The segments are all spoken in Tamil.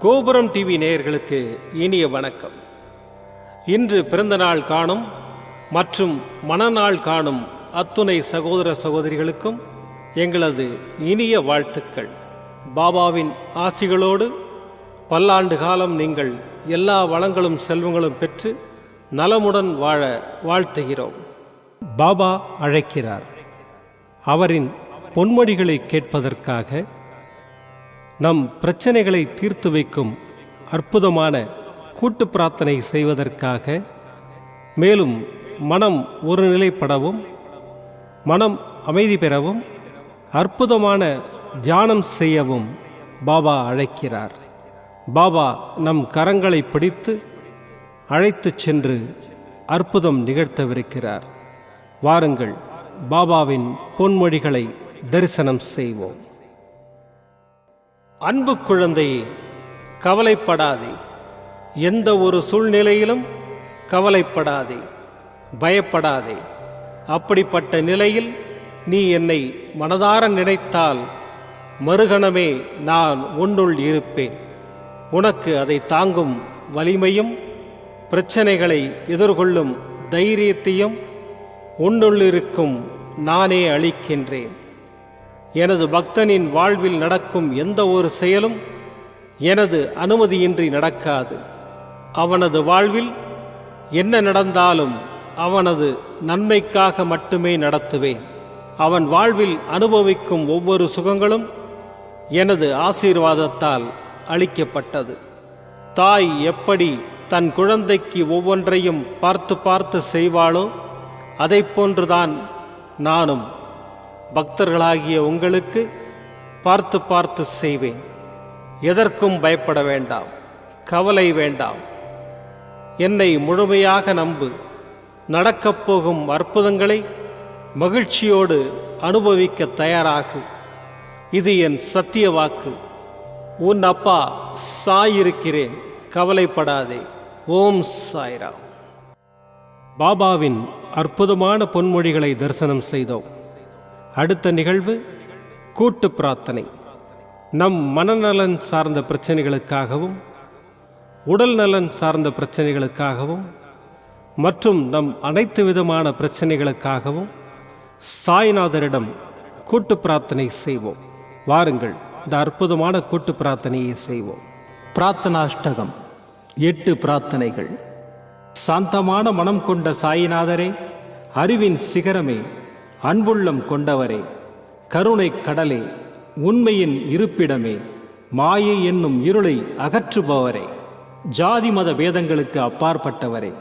கோபுரம் டிவி நேயர்களுக்கு இனிய வணக்கம். இன்று பிறந்தநாள் காணும் மற்றும் மணநாள் காணும் அத்துணை சகோதர சகோதரிகளுக்கும் எங்களது இனிய வாழ்த்துக்கள். பாபாவின் ஆசிகளோடு பல்லாண்டு காலம் நீங்கள் எல்லா வளங்களும் செல்வங்களும் பெற்று நலமுடன் வாழ வாழ்த்துகிறோம். பாபா அழைக்கிறார். அவரின் பொன்மொழிகளை கேட்பதற்காக, நம் பிரச்சனைகளை தீர்த்து வைக்கும் அற்புதமான கூட்டு பிரார்த்தனை செய்வதற்காக, மேலும் மனம் ஒருநிலைப்படவும் மனம் அமைதி பெறவும் அற்புதமான தியானம் செய்யவும் பாபா அழைக்கிறார். பாபா நம் கரங்களை பிடித்து அழைத்துச் சென்று அற்புதம் நிகழ்த்தவிருக்கிறார். வாருங்கள், பாபாவின் பொன்மொழிகளை தரிசனம் செய்வோம். அன்பு குழந்தையே, கவலைப்படாதே. எந்த ஒரு சூழ்நிலையிலும் கவலைப்படாதே, பயப்படாதே. அப்படிப்பட்ட நிலையில் நீ என்னை மனதார நினைத்தால் மறுகணமே நான் உன்னுள் இருப்பேன். உனக்கு அதை தாங்கும் வலிமையும் பிரச்சனைகளை எதிர்கொள்ளும் தைரியத்தையும் உன்னுள்ளிருக்கும் நானே அளிக்கின்றேன். எனது பக்தனின் வாழ்வில் நடக்கும் எந்த ஒரு செயலும் எனது அனுமதியின்றி நடக்காது. அவனது வாழ்வில் என்ன நடந்தாலும் அவனது நன்மைக்காக மட்டுமே நடத்துவேன். அவன் வாழ்வில் அனுபவிக்கும் ஒவ்வொரு சுகங்களும் எனது ஆசீர்வாதத்தால் அளிக்கப்பட்டது. தாய் எப்படி தன் குழந்தைக்கு ஒவ்வொன்றையும் பார்த்து பார்த்து செய்வாளோ, அதை போன்றுதான் நானும் பக்தர்களாகிய உங்களுக்கு பார்த்து பார்த்து செய்வேன். எதற்கும் பயப்பட வேண்டாம், கவலை வேண்டாம். என்னை முழுமையாக நம்பு. நடக்கப் போகும் அற்புதங்களை மகிழ்ச்சியோடு அனுபவிக்க தயாராகு. இது என் சத்திய வாக்கு. உன் அப்பா சாயிருக்கிறேன், கவலைப்படாதே. ஓம் சாய்ராம். பாபாவின் அற்புதமான பொன்மொழிகளை தரிசனம் செய்தோம். அடுத்த நிகழ்வு கூட்டு பிரார்த்தனை. நம் மனநலன் சார்ந்த பிரச்சனைகளுக்காகவும், உடல் நலன் சார்ந்த பிரச்சனைகளுக்காகவும் மற்றும் நம் அனைத்து விதமான பிரச்சனைகளுக்காகவும் சாய்நாதரிடம் கூட்டு பிரார்த்தனை செய்வோம். வாருங்கள், இந்த அற்புதமான கூட்டு பிரார்த்தனையை செய்வோம். பிரார்த்தனாஷ்டகம். 8 பிரார்த்தனைகள். சாந்தமான மனம் கொண்ட சாயிநாதரே, அறிவின் சிகரமே, அன்புள்ளம் கொண்டவரே, கருணை கடலே, உண்மையின் இருப்பிடமே, மாயை என்னும் இருளை அகற்றுபவரே, ஜாதி மத பேதங்களுக்கு அப்பாற்பட்டவரே,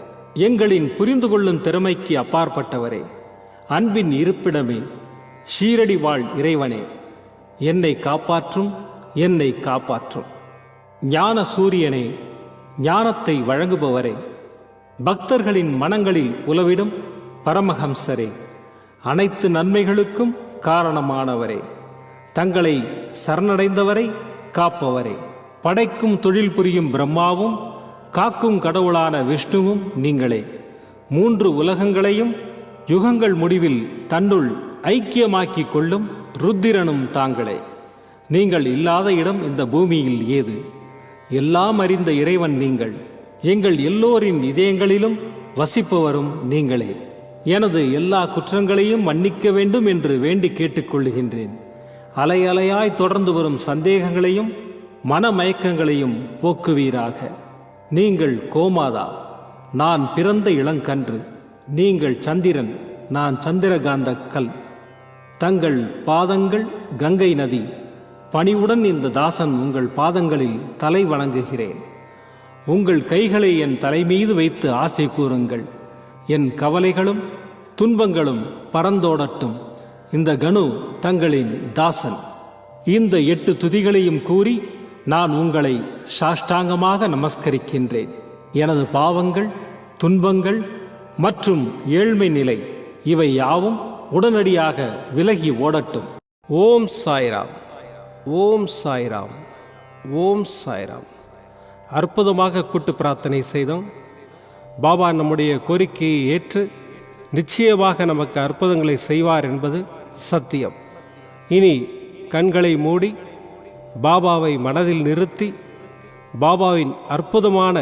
எங்களின் புரிந்து கொள்ளும் திறமைக்கு அப்பாற்பட்டவரே, அன்பின் இருப்பிடமே, ஷீரடி வாழ் இறைவனே, என்னை காப்பாற்றும், என்னை காப்பாற்றும். ஞான சூரியனே, ஞானத்தை வழங்குபவரே, பக்தர்களின் மனங்களில் உலவிடும் பரமஹம்சரே, அனைத்து நன்மைகளுக்கும் காரணமானவரே, தங்களை சரணடைந்தவரை காப்பவரே, படைக்கும் தொழில் புரியும் பிரம்மாவும் காக்கும் கடவுளான விஷ்ணுவும் நீங்களே. 3 உலகங்களையும் யுகங்கள் முடிவில் தன்னுள் ஐக்கியமாக்கிக் கொள்ளும் ருத்திரனும் தாங்களே. நீங்கள் இல்லாத இடம் இந்த பூமியில் ஏது? எல்லாம் அறிந்த இறைவன் நீங்கள். எங்கள் எல்லோரின் இதயங்களிலும் வசிப்பவரும் நீங்களே. எனது எல்லா குற்றங்களையும் மன்னிக்க வேண்டும் என்று வேண்டி கேட்டுக்கொள்ளுகின்றேன். அலை அலையாய் தொடர்ந்து வரும் சந்தேகங்களையும் மனமயக்கங்களையும் போக்குவீராக. நீங்கள் கோமாதா, நான் பிறந்த இளங்கன்று. நீங்கள் சந்திரன், நான் சந்திரகாந்த கல். தங்கள் பாதங்கள் கங்கை நதி. பணிவுடன் இந்த தாசன் உங்கள் பாதங்களில் தலை வணங்குகிறேன். உங்கள் கைகளை என் தலைமீது வைத்து ஆசை கூறுங்கள். என் கவலைகளும் துன்பங்களும் பறந்தோடட்டும். இந்த கணு தங்களின் தாசன். இந்த 8 துதிகளையும் கூறி நான் உங்களை சாஷ்டாங்கமாக நமஸ்கரிக்கின்றேன். எனது பாவங்கள், துன்பங்கள் மற்றும் ஏழ்மை நிலை இவை யாவும் உடனடியாக விலகி ஓடட்டும். ஓம் சாய்ராம், ஓம் சாய்ராம், ஓம் சாய்ராம். அற்புதமாக கூட்டு பிரார்த்தனை செய்தோம். பாபா நம்முடைய கோரிக்கையை ஏற்று நிச்சயமாக நமக்கு அற்புதங்களை செய்வார் என்பது சத்தியம். இனி கண்களை மூடி பாபாவை மனதில் நிறுத்தி பாபாவின் அற்புதமான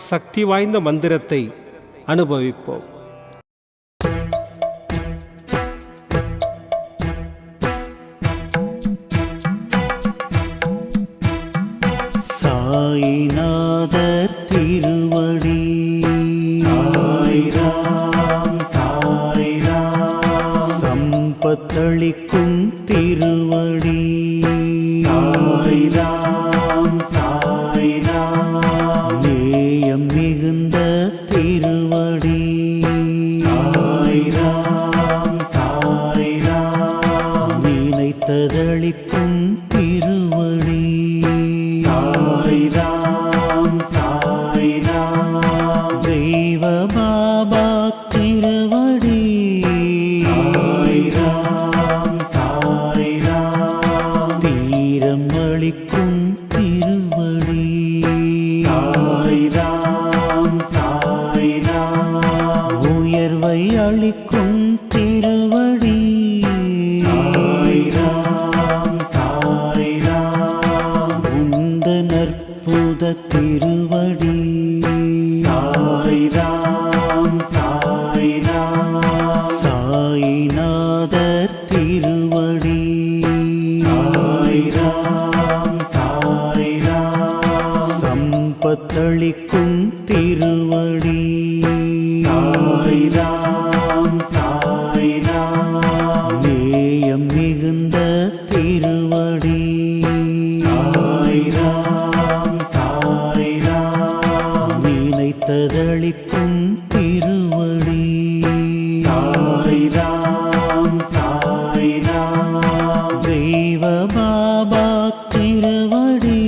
சக்தி வாய்ந்த மந்திரத்தை அனுபவிப்போம். சாய்நாதர் திருவடி சாய்ராம் சாய்ராம், சம்பத்தளிக்கும் திருவடி சாய்ராம் சாய்ராம், நேயம் மிகுந்த திருவடி சாய்ராம் சாய்ராம், நினைத்ததளிக்கும் திருவடி சாய்ராம் சாய்ராம், தெய்வ பாபா திருவடி சாய்ராம் சாய்ராம், தீரம் அளிக்கும் திருவடி சாய்ராம் சாய்ராம், உயர்வை அளிக்கும் திருவடி சாய்ராம் சாய்ராம், உந்த நற்புத திருவடி சாய்ராம் சாய்ராம், சாய்நாதர் திருவடி சாய்ராம் சாய்ராம், சம்பத்தளிக்கும் திருவடி சாய்ராம் சாய்ராம், நேயம் மிகுந்த திருவடி சாய்ராம் சாய்ராம், நினைத்ததளிக்கும் திருவடி சாய்ராம் சாய்ராம், தெய்வ பாபா திருவடி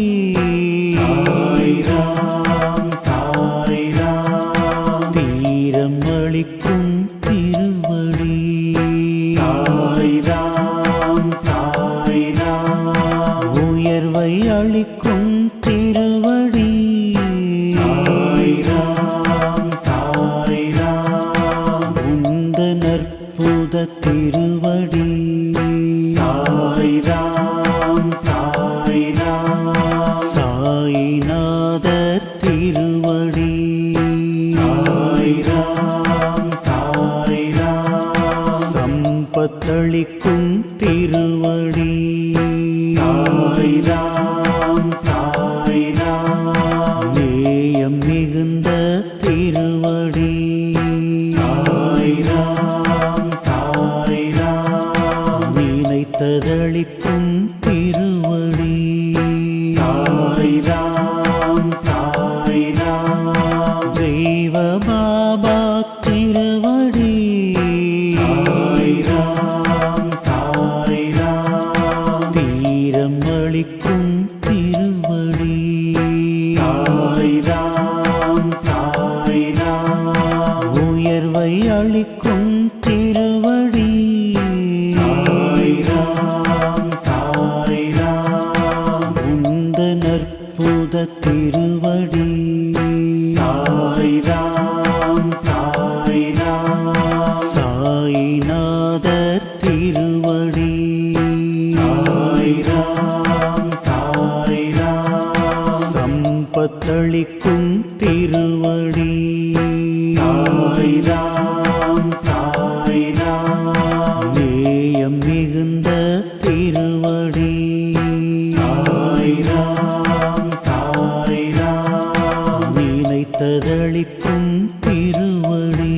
சாய்ராம் சாய்ராம், தீரம் அளிக்கும் திருவடி சாய்ராம் சாய்ராம், உயர்வை அளிக்கும் திருவடி சாய்ராம் சாய்ராம், உந்த நற்புத திருவடி சாய்ராம் சாய்ராம், சாய்நாதர் திருவடி சாய்ராம் சாய்ராம், சம்பத்தளிக்கும் திருவடி சாய்ராம் சாய்ராம், நேயம் மிகுந்த திருவடி சாய்ராம் சாய்ராம், நினைத்ததளிக்கும் திருவடி சாய்ராம் சாய்ராம், தெய்வ பாபா திருவடி சாய்ராம் சாய்ராம், தீரம் அளிக்கும் திருவடி சாய்ராம் சாய்ராம், உயர்வை அளிக்கும் திருவடி சாய்ராம் சாய்ராம், உந்த நற்புத திருவடி சாய்ராம் சாய்ராம், சாய்நாதர் திருவடி சாய்ராம் சாய்ராம், சம்பத்தளிக்கும் திருவடி சாய்ராம் சாய்ராம், நேயம் மிகுந்த திருவடி சாய்ராம் சாய்ராம், நினைத்ததளிக்கும் திருவடி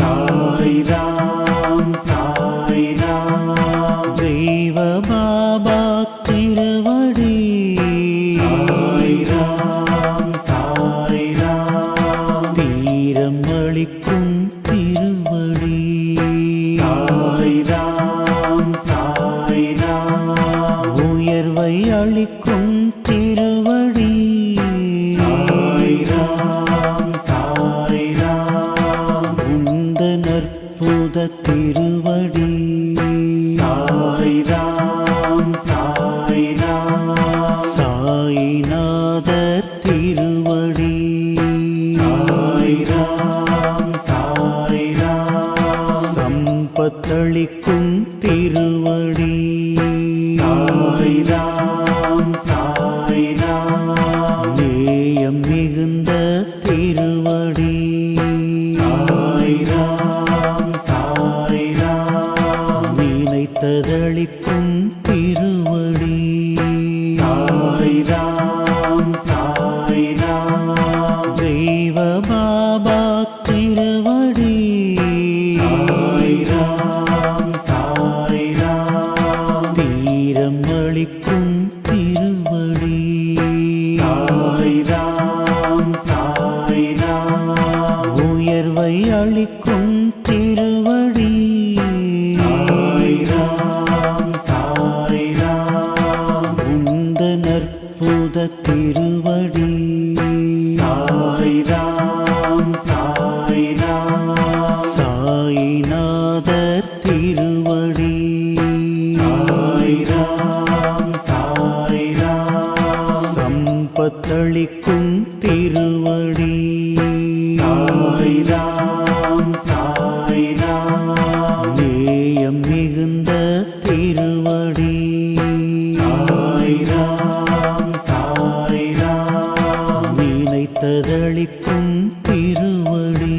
சாய்ராம் சாய்ராம், தெய்வ பாபா திருவடி சாய்ராம் சாய்ராம், தீரம் அளிக்கும் திருவடி சாய்ராம் சாய்ராம், உயர்வை அளிக்கும் திருவடி சாய்ராம் சாய்ராம், உந்த நற்புத திருவடி சாய்ராம் சாய்ராம், சாய்நாதர் திருவடி சாய்ராம் சாய்ராம், சம்பத்தளிக்கும் திருவடி சாய்ராம் சாய்ராம், அளிக்கும் திருவடி சாய்ராம் சாய்ராம் உந்தன் அற்புத திருவடி சாய்ராம் சாய்ராம் சாய்நாதர் திருவடி சாய்ராம் சாய்ராம் சம்பத்தளிக்கும் திருவடி சாய்ராம் சாய்ராம் நேயம் மிகுந்த திருவடி சாய்ராம் சாய்ராம் நினைத்ததளிக்கும் திருவடி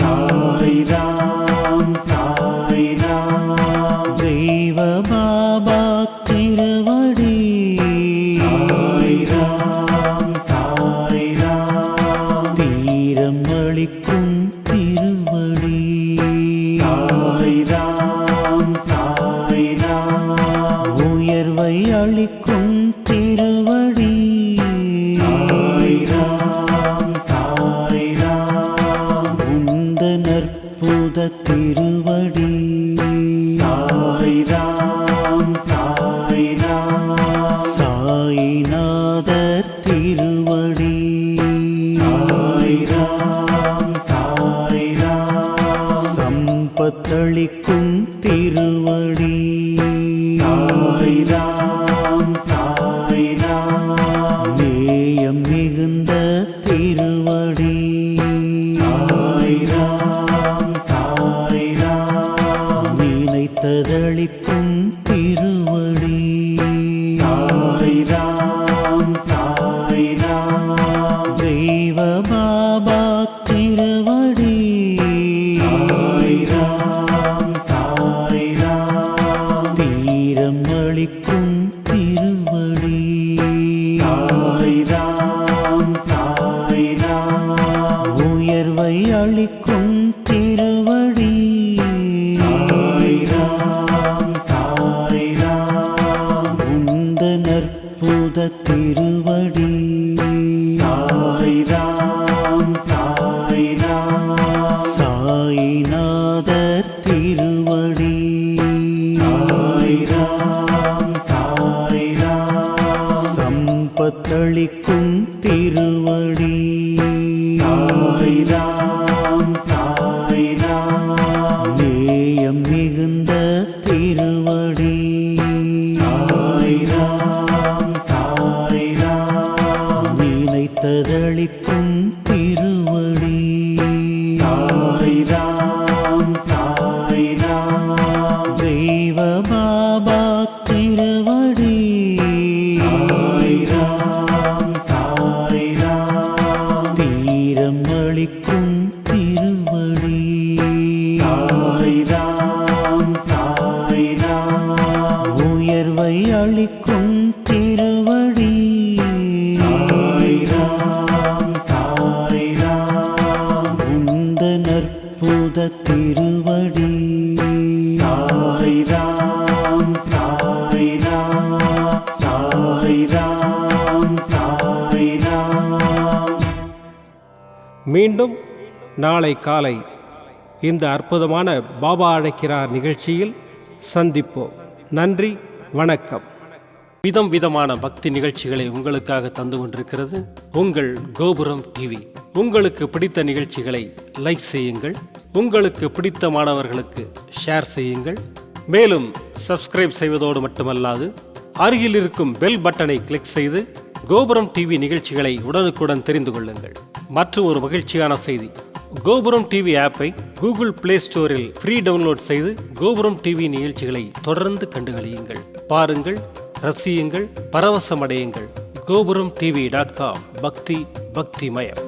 சாய்ராம் சாய்ராம் தெய்வ பாபா திருவடி சாய்ராம் சாய்ராம் தீரம் அளிக்கும் திருவடி சாய்ராம் சாய்ராம் உயர்வை அளிக்கும் திருவடி சாய்ராம் சாய்ராம் உந்தன் அற்புத திருவடி சாய்ராம் சாய்ராம் சாய்நாதர் திருவடி சாய்ராம் சாய்ராம் சம்பத்தளிக்கும் திருவடி சாய்ராம் சாய்ராம் நேயம் மிகுந்த திருவடி சாய்ராம் சாய்ராம் நினைத்ததளிக்கும் திருவடி சாய்ராம் சாய்ராம் தெய்வ பாபா திருவடி சாய்ராம் சாய்ராம் தீரம் அளிக்கும் திருவடி சாய்ராம் சாய்ராம் உயர்வை அளிக்கும் திருவடி சாய்ராம் சாய்ராம் உந்தன் அற்புத திருவடி சாய்ராம் சாய்ராம் சாய்நாதர் திருவடி சாய்ராம் சாய்ராம் சம்பத்தளிக்கும் திருவடி சாய்ராம் சாய்ராம் நேயம் மிகுந்த திருவடி சாய்ராம் சாய்ராம் நினைத்ததளிக்கும் திருவடி சாய்ராம் சாய்ராம் தெய்வ பாபா திருவடி சாய்ராம் சாய்ராம் தீரம் அளிக்கும் திருவடி சாய்ராம் சாய்ராம் உயர்வை அளிக்கும் திருவடி சாய்ராம் சாய்ராம் உந்தன் அற்புத திருவடி சாய்ராம் சாய்ராம் சாய்ராம் சாய்ராம். மீண்டும் நாளை காலை இந்த அற்புதமான பாபா அழைக்கிறார் நிகழ்ச்சியில் சந்திப்போம். நன்றி, வணக்கம். விதம் விதமான பக்தி நிகழ்ச்சிகளை உங்களுக்காக தந்து கொண்டிருக்கிறது உங்கள் கோபுரம் டிவி. உங்களுக்கு பிடித்த நிகழ்ச்சிகளை லைக் செய்யுங்கள், உங்களுக்கு பிடித்த மாணவர்களுக்கு ஷேர் செய்யுங்கள். மேலும் சப்ஸ்கிரைப் செய்வதோடு மட்டுமல்லாது அருகில் இருக்கும் பெல் பட்டனை கிளிக் செய்து கோபுரம் டிவி நிகழ்ச்சிகளை உடனுக்குடன் தெரிந்து கொள்ளுங்கள். மற்றும் ஒரு மகிழ்ச்சியான செய்தி, கோபுரம் டிவி ஆப்பை கூகுள் பிளே ஸ்டோரில் ஃப்ரீ டவுன்லோட் செய்து கோபுரம் டிவி நிகழ்ச்சிகளை தொடர்ந்து கண்டுகளியுங்கள். பாருங்கள், ரசியுங்கள், பரவசமடையுங்கள். gopuramtv.com. பக்தி பக்திமயம்.